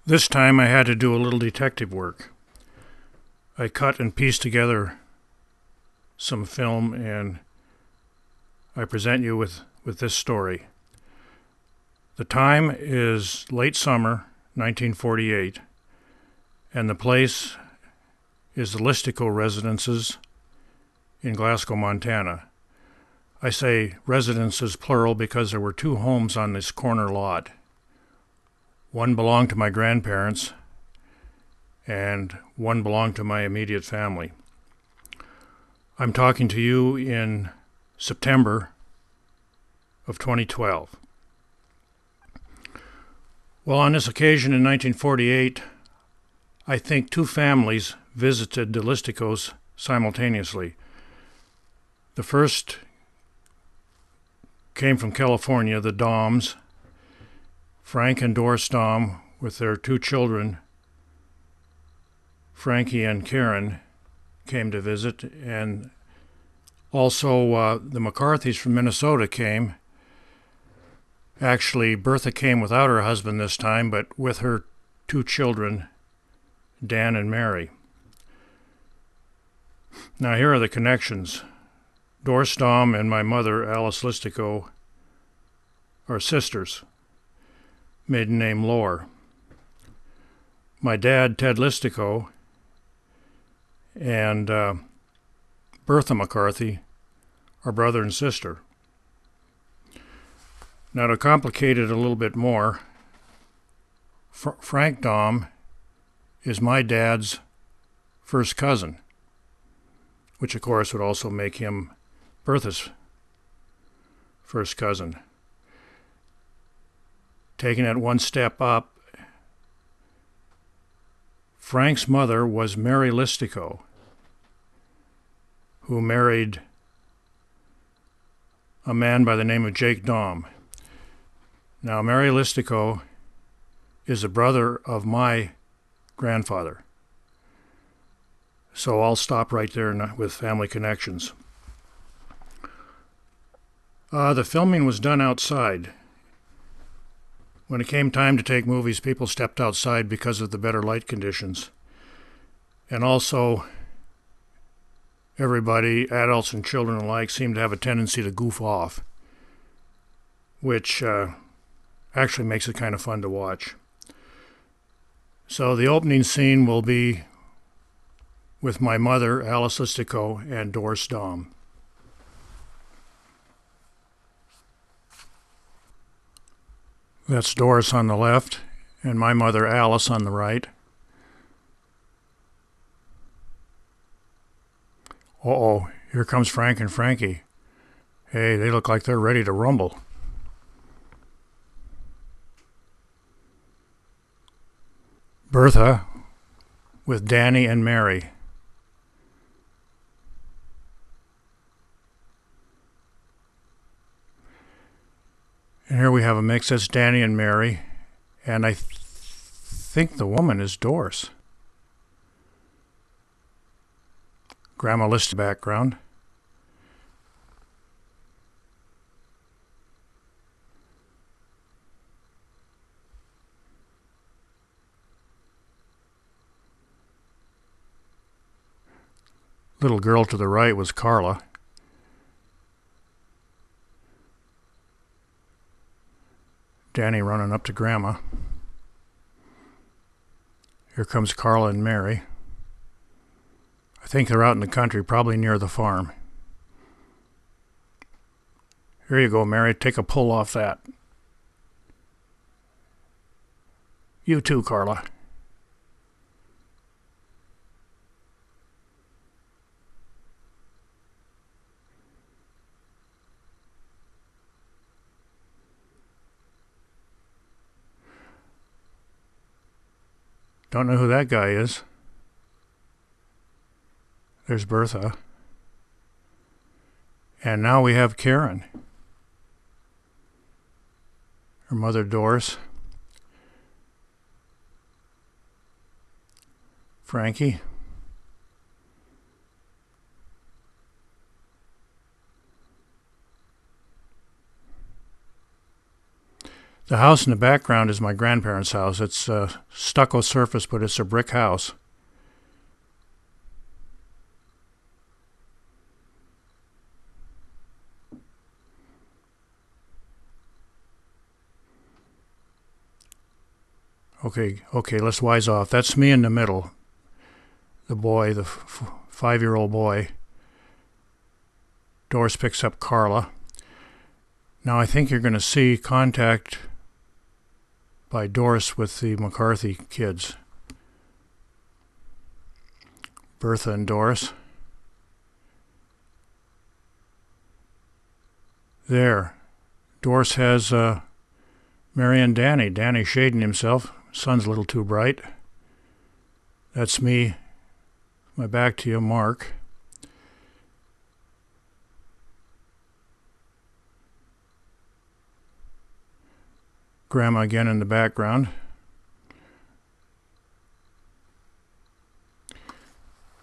This time I had to do a little detective work. I cut and pieced together some film, and I present you with this story. The time is late summer, 1948, and the place is the Listico Residences in Glasgow, Montana. I say residences plural because there were two homes on this corner lot. One belonged to my grandparents, and one belonged to my immediate family. I'm talking to you in September of 2012. Well, on this occasion in 1948, I think two families visited the Listicos simultaneously. The first came from California, the Daums. Frank and Doris Daum, with their two children, Frankie and Karen, came to visit, and also the McCarthys from Minnesota came. Actually, Bertha came without her husband this time, but with her two children, Dan and Mary. Now here are the connections. Doris Daum and my mother, Alice Listico, are sisters, maiden name Lore. My dad, Ted Listico, and Bertha McCarthy are brother and sister. Now, to complicate it a little bit more, Frank Daum is my dad's first cousin, which of course would also make him Bertha's first cousin. Taking it one step up, Frank's mother was Mary Listico, who married a man by the name of Jake Daum. Now, Mary Listico is a brother of my grandfather. So I'll stop right there with family connections. The filming was done outside. When it came time to take movies, people stepped outside because of the better light conditions. And also, everybody, adults and children alike, seemed to have a tendency to goof off, which actually makes it kind of fun to watch. So the opening scene will be with my mother, Alice Listico, and Doris Daum. That's Doris on the left, and my mother, Alice, on the right. Uh-oh, here comes Frank and Frankie. Hey, they look like they're ready to rumble. Bertha with Danny and Mary. And here we have a mix. That's Danny and Mary. And I think the woman is Doris. Grandma List background. Little girl to the right was Carla. Danny running up to Grandma. Here comes Carla and Mary. I think they're out in the country, probably near the farm. Here you go, Mary. Take a pull off that. You too, Carla. Don't know who that guy is. There's Bertha. And now we have Karen. Her mother, Doris. Frankie. The house in the background is my grandparents' house. It's a stucco surface, but it's a brick house. Okay, let's wise off. That's me in the middle. The boy, the 5-year-old boy. Doris picks up Carla. Now I think you're going to see contact by Doris with the McCarthy kids. Bertha and Doris. There. Doris has Mary and Danny. Danny shading himself. Sun's a little too bright. That's me. My back to you, Mark. Grandma again in the background.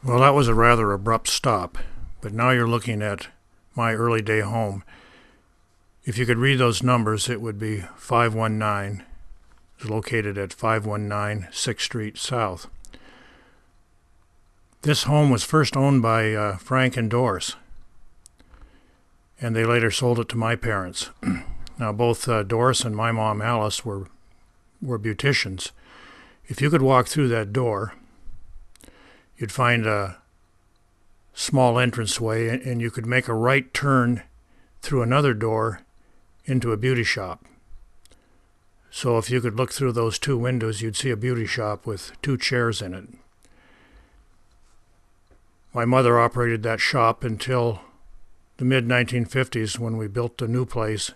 Well, that was a rather abrupt stop, but now you're looking at my early day home. If you could read those numbers, it would be 519. It's located at 519 6th Street South. This home was first owned by Frank and Doris, and they later sold it to my parents. Now, both Doris and my mom, Alice, were beauticians. If you could walk through that door, you'd find a small entranceway, and you could make a right turn through another door into a beauty shop. So if you could look through those two windows, you'd see a beauty shop with 2 chairs in it. My mother operated that shop until the mid-1950s when we built a new place,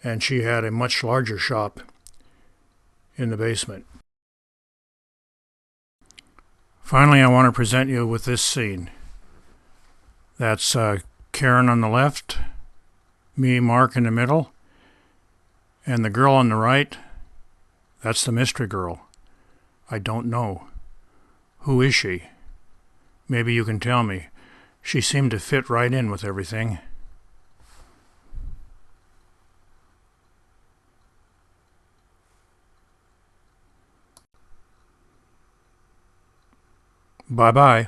and she had a much larger shop in the basement. Finally, I want to present you with this scene. That's Karen on the left, me, Mark, in the middle, and the girl on the right, that's the mystery girl. I don't know. Who is she? Maybe you can tell me. She seemed to fit right in with everything. Bye-bye.